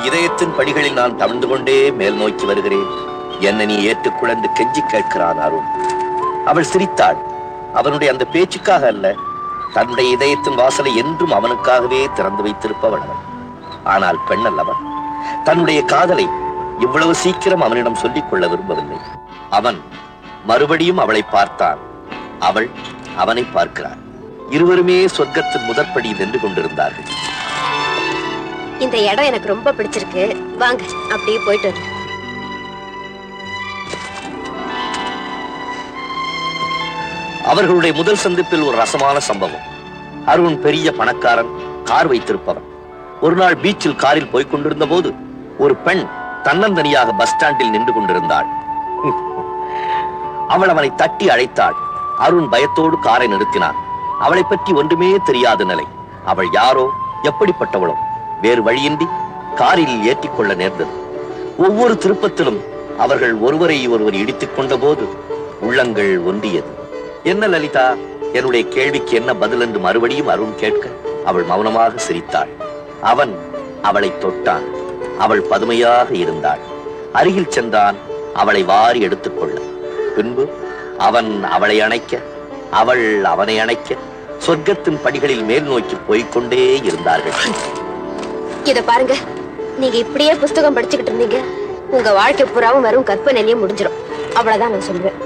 இதயத்தின் படிகளில் நான் தவழ்ந்து கொண்டே மேல் நோக்கி வருகிறேன். என்னை நீ ஏற்றுக்கொண்டு கெஞ்சி கேட்கிறான் அருண். அவள் சிரித்தாள். அவனுடைய அந்த பேச்சுக்காக அல்ல, தன்னுடைய இதயத்தின் வாசலை என்றும் அவனுக்காகவே திறந்து வைத்திருப்பவள் அவன். ஆனால் பெண் அல்லவன். தன்னுடைய காதலை இவ்வளவு சீக்கிரம் அவனிடம் சொல்லிக் கொள்ள விரும்பவில்லை. அவன் மறுபடியும் அவளை பார்த்தான். அவள் அவனை பார்க்கிறாள். இருவருமே சொர்க்கத்தின் முதற்படி வென்று கொண்டிருந்தார்கள். இந்த இடம் எனக்கு ரொம்ப பிடிச்சிருக்கு, வாங்க அப்படியே போயிட்டு வர. அவர்களுடைய முதல் சந்திப்பில் ஒரு ரசமான சம்பவம். அருண் பெரிய பணக்காரன், கார் வைத்திருப்பவன். ஒரு நாள் பீச்சில் காரில் போய்க் கொண்டிருந்த போது ஒரு பெண் தன்னந்தனியாக பஸ் ஸ்டாண்டில் நின்று கொண்டிருந்தாள். அவள் அவனை தட்டி அழைத்தாள். அருண் பயத்தோடு காரை நிறுத்தினான். அவளை பற்றி ஒன்றுமே தெரியாத நிலை. அவள் யாரோ, எப்படிப்பட்டவளோ வேறு வழியின்றி காரில் ஏற்றிக்கொள்ள நேர்ந்தது. ஒவ்வொரு திருப்பத்திலும் அவர்கள் ஒருவரை ஒருவர் இடித்துக் கொண்ட போது உள்ளங்கள் ஒன்றியது. என்ன லலிதா, என்னுடைய கேள்விக்கு என்ன பதில் என்று மறுபடியும் அருண் கேட்க அவள் மௌனமாக சிரித்தாள். அவன் அவளை தொட்டான். அவள் பதுமையாக இருந்தாள். அருகில் சென்றான் அவளை வாரி எடுத்துக்கொள்ள. பின்பு அவன் அவளை அணைக்க, அவள் அவனை அணைக்க சொர்க்கத்தின் படிகளில் மேல் நோக்கி போய்கொண்டே இருந்தார்கள். இத பாருங்க, நீங்க இப்படியே புஸ்தகம் படிச்சுக்கிட்டு இருந்தீங்க, உங்க வாழ்க்கை புறாவும் வெறும் கற்பனையிலேயே முடிஞ்சிடும். அவ்வளவுதான் நான் சொல்றேன்.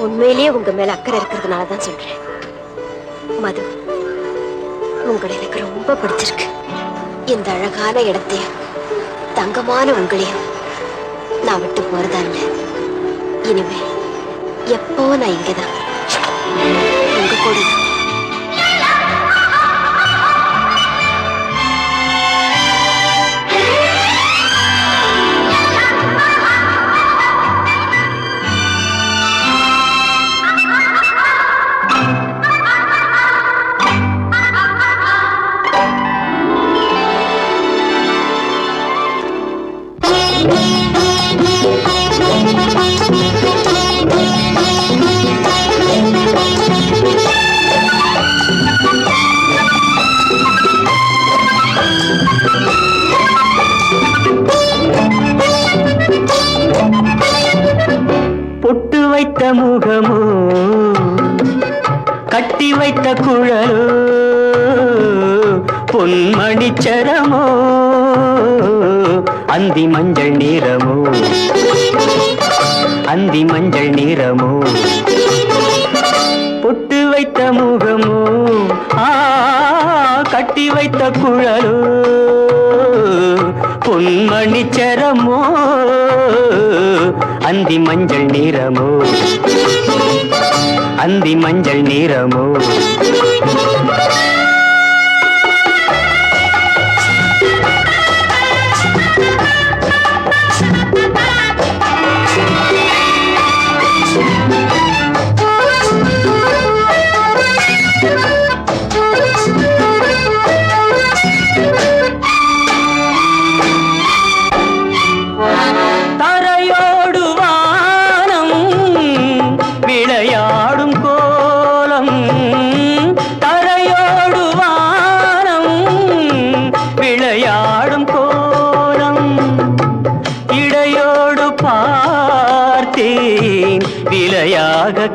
உண்மையிலேயே உங்க மேல அக்கறை இருக்கிறதுனாலதான் சொல்றேன். மது, உங்களை எனக்கு ரொம்ப பிடிச்சிருக்கு. இந்த அழகான இடத்தையும் தங்கமான உங்களையும் நான் விட்டு போறதா இல்ல. இனிமே எப்போ நான் இங்கதான், உங்க கூட தான். பொட்டு வைத்த முகமோ, கட்டி வைத்த குழலோ, பொன்மணிச்சரமோ, அந்தி மஞ்சள் நிறமோ, அந்தி மஞ்சள் நிறமோ. பொட்டு வைத்த முகமோ, கட்டி வைத்த குழலோ, பொன்மணிச்சரமோ, அந்தி மஞ்சள் நிறமோ, அந்தி மஞ்சள் நிறமோ.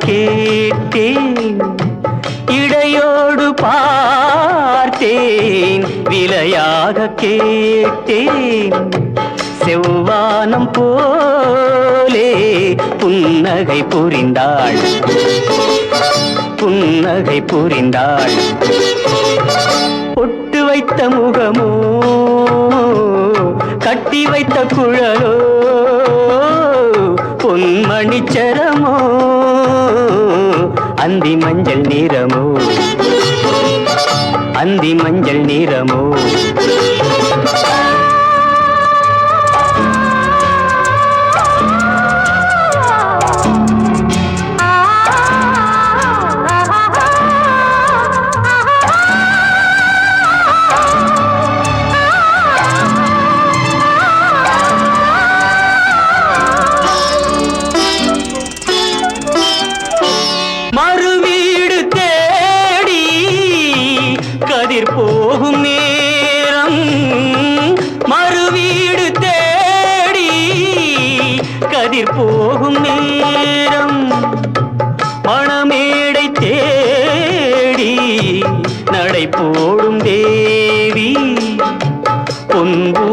கேட்டேன் இடையோடு பார்த்தேன், விலையாக கேட்டேன். செவ்வானம் போலே புன்னகை புரிந்தாள், புன்னகை புரிந்தாள். பொட்டு வைத்த முகமோ, கட்டி வைத்த குழலோ, பொன்மணிச்சரமோ, அந்தி மஞ்சள் நிறமோ, அந்தி மஞ்சள் நிறமோ. மறுவீடு தேடி கதிர் போகும் நேரம், பொன்பூஞ்சலாடி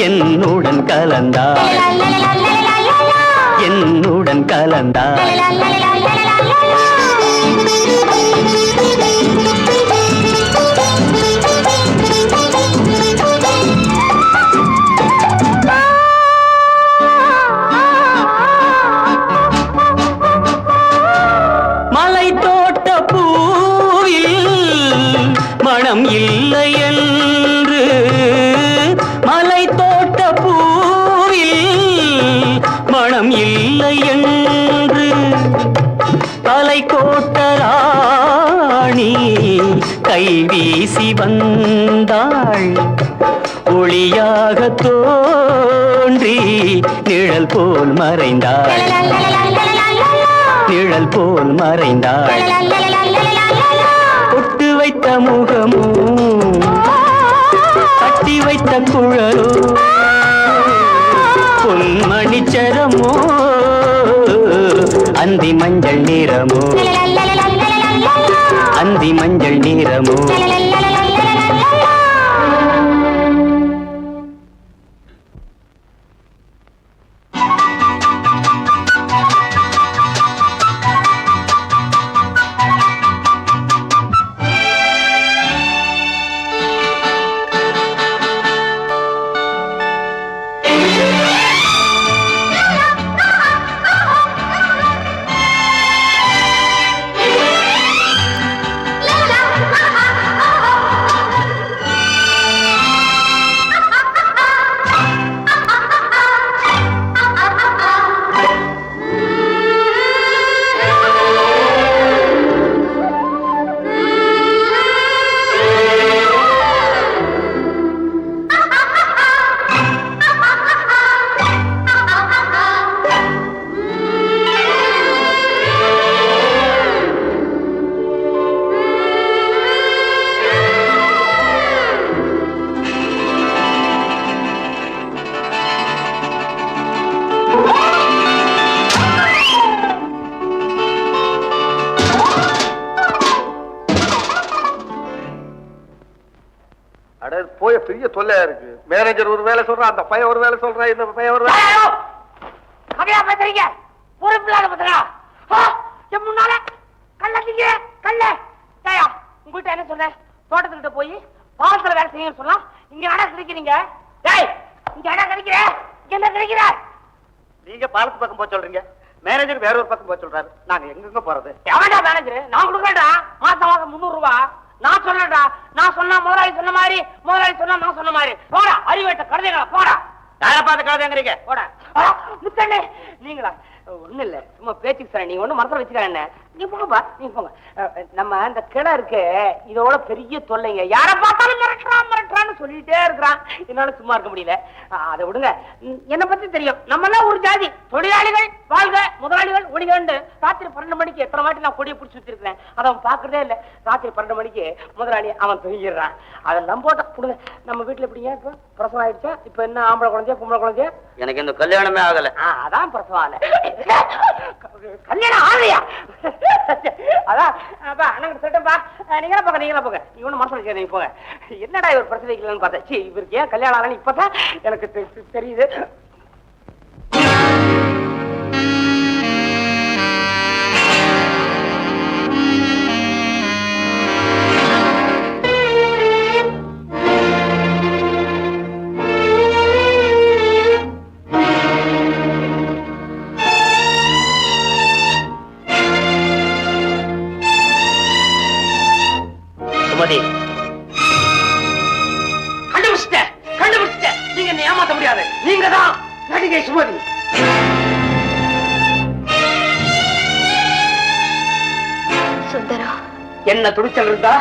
என்னுடன் கலந்தாள் என்னுடன் கலந்தாள் மலை தோட்ட பூவில் மனம் இல்லை என்று மலை தோட்ட பூவில் மனம் இல்லை என்று தலை கோட்ட ராணி கை வீசி வந்தாள் ஒளியாக தோன்றி நிழல் போல் மறைந்தாள் நிழல் போல் மறைந்தாள் பொட்டு வைத்த முகமோ கட்டி வைத்த குழலோ பொன்மணிச்சரமோ அந்தி மஞ்சள் நிறமோ அந்தி மஞ்சள் நிறமோ போய் பெரிய தொல்லையா இருக்கு. மேனேஜர் ஒரு வேலை சொல்றா, அந்த பையன் ஒரு வேலை சொல்றா, இந்த பையன் ஒரு வேலை. கதையா பேசுறீங்க? பொறுப்பில்லாத பத்திரா என் முன்னால கள்ளத்தீங்க கல்ல ஏயா உங்ககிட்ட என்ன சொன்ன? தோட்டத்துக்கிட்ட போய் பாலத்துல வேலை செய்ய சொல்லலாம். இங்க அடா கிடைக்கிறீங்க. டேய் இங்க அடா கிடைக்கிற என்ன கிடைக்கிற? நீங்க பாலத்து பக்கம் போக சொல்றீங்க, மேனேஜர் வேற ஒரு பக்கம் போக சொல்றாரு. நாங்க எங்க போறது? எவன்டா மேனேஜர்? நான் கொடுக்கறேன்டா மாசம் மாசம் 300 ரூபாய். நான் சொன்னேன்டா, நான் சொன்னா முதலாளி சொன்ன மாதிரி, முதலாளி சொன்னா நான் சொன்ன மாதிரி. போடா அறிவேட்ட கழுதைகளா போடா. யாரை பார்த்து கழுதைங்கிறீங்க? போடா முத்தண்ணே. நீங்களா? ஒண்ணு இல்ல, சும்மா பேச்சுக்கு சார். நீங்க ஒண்ணு மனசுல வச்சுக்கிறேன். என்ன நீங்க போங்கப்பா, நீங்க போங்க. நம்ம அந்த கிணறு இருக்கு, இதோட பெரிய தொல்லைங்க. யார பார்த்தாலும் மிரட்டுறான்னு சொல்லிட்டே இருக்கிறான். என்னால சும்மா இருக்க முடியல. அதை விடுங்க. என்ன பத்தி தெரியும், நம்ம எல்லாம் ஒரு ஜாதி. தொழிலாளிகள் வாழ்க, முதலாளிகள் ஒழிகண்டு. ராத்திரி 12 மணிக்கு எத்தனை வாட்டி நான் கொடியை பிடிச்சி வச்சிருக்கிறேன். அதை அவன் பாக்குறதே இல்ல. ராத்திரி 12 மணிக்கு முதலாளி அவன் தூங்கிடுறான். அதெல்லாம் போட்டா கொடுங்க. நம்ம வீட்டுல எப்படிங்க இப்ப பிரசவம் ஆயிடுச்சா? இப்ப என்ன ஆம்பளை குழந்தையா பொம்பளை குழந்தையா? எனக்கு இந்த கல்யாணமே ஆகல. அதான் பிரசவம் ஆகல. கல்யாணம் ஆகலையா? அதான் அண்ணன் சொல்லிட்டேன்பா. நீங்களா போங்க, நீங்களா போங்க. நீங்க ஒண்ணு மனசுல வச்சுக்க, நீங்க போங்க. என்னடா இவர் பிரசவ வைக்கலன்னு பார்த்தா, இவருக்கு ஏன் கல்யாணம் ஆகலன்னு இப்பதான் எனக்கு தெரியுது. கண்டுபிடிச்சிட்டேன். நீங்க என்ன ஏமாத்த முடியாது. நீங்க தான் நடிகை சுமதி. சுந்தரம், என்ன துடிச்சல் இருந்தா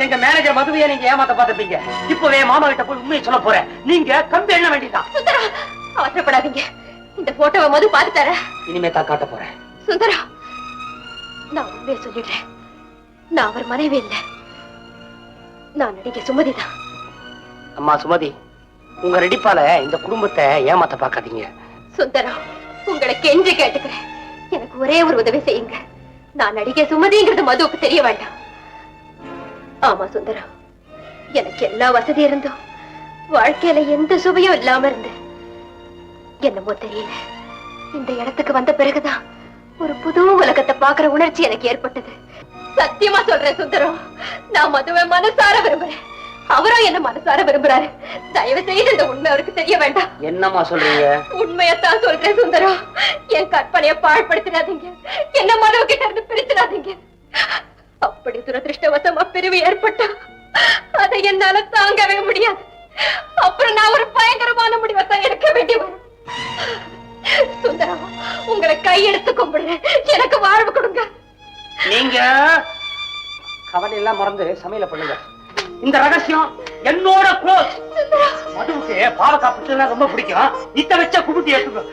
எங்க மேனேஜர் மதுவையை நீங்க ஏமாத்த பார்த்துப்பீங்க. இப்பவே மாமா கிட்ட போய் உண்மையை சொல்ல போறேன். நீங்க கம்பி எண்ண வேண்டியதான். சுந்தரம் அவசரப்படாதீங்க. இந்த போட்டோவை மது பார்த்து தர. இனிமே தான் காட்ட போறேன். சுந்தரம், நான் உண்மையை சொல்லிடுறேன். நான் அவர் மனைவி இல்லை. நான் நடிகை சுமதிதான். அம்மா சுமதி, உங்க ரெடிப்பால இந்த குடும்பத்தை ஏமாத்த பார்க்காதீங்க. சுந்தரம், உங்களை கெஞ்சி கேட்டுக்கிறேன். எனக்கு ஒரே ஒரு உதவி செய்யுங்க. நான் நடிகை சுமதிங்கிறது மதுவுக்கு தெரிய வேண்டாம். ஆமா சுந்தரம், எனக்கு எல்லா வசதி இருந்தும் வாழ்க்கையில எந்த சுவையும் இல்லாம இருந்து என்னமோ தெரியல. இந்த இடத்துக்கு வந்த பிறகுதான் ஒரு புது உலகத்தை பாக்குற உணர்ச்சி எனக்கு ஏற்பட்டது. சத்தியமா சொல்றேன் சுந்தரம், நான் மதுவை மனசார விரும்புறேன். அவரும் என்ன மனசார விரும்புறாரு. தயவு செய்து இந்த உண்மை அவருக்கு தெரிய வேண்டாம். என்னம்மா சொல்றீங்க? உண்மையத்தான் சொல்றேன் சுந்தரம். என் கற்பனையை பாழ்படுத்திடாதீங்க. என்ன மனு கிட்ட இருந்து பிரிச்சிடாதீங்க. அப்படி துரதிருஷ்டவசமா பிரிவு ஏற்பட்டா அதை என்னால தாங்கவே முடியாது. அப்புறம் நான் ஒரு பயங்கரமான முடிவைத்தான் எடுக்க வேண்டி வரும். சுந்தரம், உங்களை கையெடுத்து கும்பிடுறேன். எனக்கு வாழ்வு கொடுங்க. நீங்க கவலை எல்லாம் மறந்து சமையல பண்ணுங்க. இந்த ரகசியம் என்னோட க்ளோஸ். மதுவுக்கு பாவக்காய் பிடிச்சதுலாம் ரொம்ப பிடிக்கும். இத்த வச்ச குடுத்தி எடுத்துக்கோ.